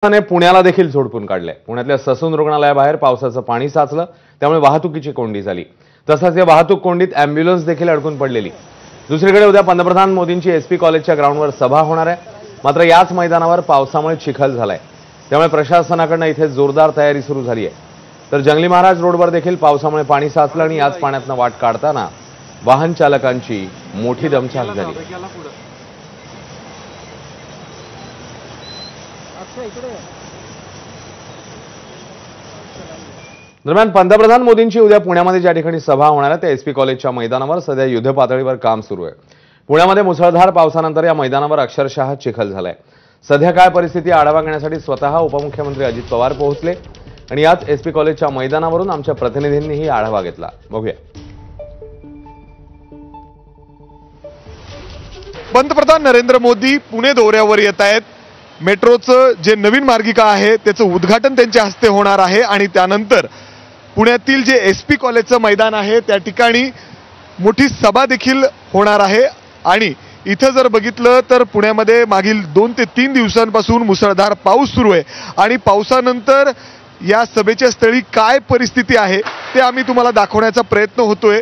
ने पुण्याला देखील झोडपून काढले। पुण्यातल्या ससून रुग्णालयाबाहेर पावसाचं पाणी साचलं, त्यामुळे वाहतुकीची कोंडी झाली। तसंच या वाहतूक कोंडीत अॅम्ब्युलन्स देखील अडकून पडलेली। दुसरीकडे उद्या पंतप्रधान मोदींची एसपी कॉलेजच्या ग्राउंडवर सभा होणार आहे। मात्र याच मैदानावर पावसामुळे चिखल झालाय, त्यामुळे प्रशासनाकडून इथे जोरदार तयारी सुरू झाली आहे। तर जंगली महाराज रोडवर देखील पावसामुळे पाणी साचलं आणि याच पाण्यातून वाट काढताना वाहन चालकांची मोठी दमछाक झाली। दरम्यान पंतप्रधान मोदींची उद्या पुण्यामध्ये ज्या ठिकाणी सभा होणार आहे त्या एसपी कॉलेजच्या मैदानावर सध्या युद्ध पातळीवर काम सुरू आहे। पुण्यामध्ये मुसळधार पावसानंतर या मैदानावर अक्षरशः चिखल झालाय। सध्या काय परिस्थिती आढावा घेण्यासाठी स्वतः उपमुख्यमंत्री अजित पवार पोहोचले आणि याच एसपी कॉलेजच्या मैदानावरून आमच्या प्रतिनिधींनीही आढावा घेतला। बघूया। पंतप्रधान नरेंद्र मोदी पुणे दौऱ्यावर येत आहेत। मेट्रोचं जे नवीन मार्गिका आहे त्याचं उद्घाटन त्यांच्या हस्ते होणार आहे आणि त्यानंतर पुण्यातील जे एसपी कॉलेजचं मैदान आहे त्या ठिकाणी मोठी सभा देखील होणार आहे। आणि इथं जर बघितलं तर पुण्यामध्ये मागील 2 ते 3 दिवसांपासून मुसळधार पाऊस सुरू आहे आणि पावसानंतर या सभेच्या स्थळी काय परिस्थिती आहे ते आम्ही तुम्हाला दाखवण्याचा प्रयत्न होतोय।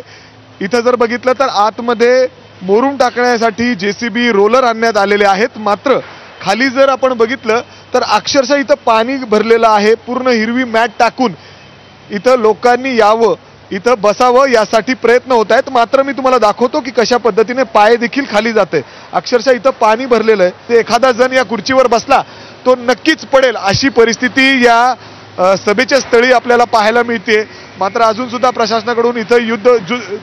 इथं जर बघितलं तर आतमध्ये मोरून टाकण्यासाठी जेसीबी रोलर आणण्यात आलेले आहेत, मात्र खाली जर आपण बघितलं तर अक्षरशः इथं पाणी भरलेलं आहे। पूर्ण हिरवी मॅट टाकून इथं लोकांनी यावं, इथं बसावं यासाठी प्रयत्न होत आहेत। मात्र मी तुम्हाला दाखवतो की कशा पद्धतीने पाय देखील खाली जाते। अक्षरशः इथं पाणी भरलेलं आहे, ते एखादा जण या खुर्चीवर बसला तो नक्कीच पडेल अशी परिस्थिती या सभेच्या स्थळी आपल्याला पाहायला मिळते। मात्र अजून सुद्धा प्रशासनाकडून इथं युद्ध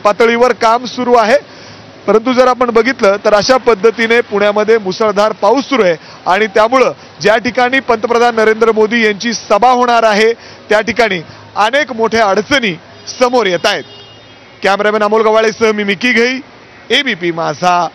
पातळीवर काम सुरू आहे। परंतु जर आपण बघितलं तर अशा पद्धतीने पुण्यामध्ये मुसळधार पाऊस सुरू आहे आणि त्यामुळे ज्या ठिकाणी पंतप्रधान नरेंद्र मोदी यांची सभा होणार आहे त्या ठिकाणी अनेक मोठ्या अडचणी समोर येत आहेत। कॅमेरामॅन अमोल गवाळेसह मी मिकी घई, एबीपी माझा।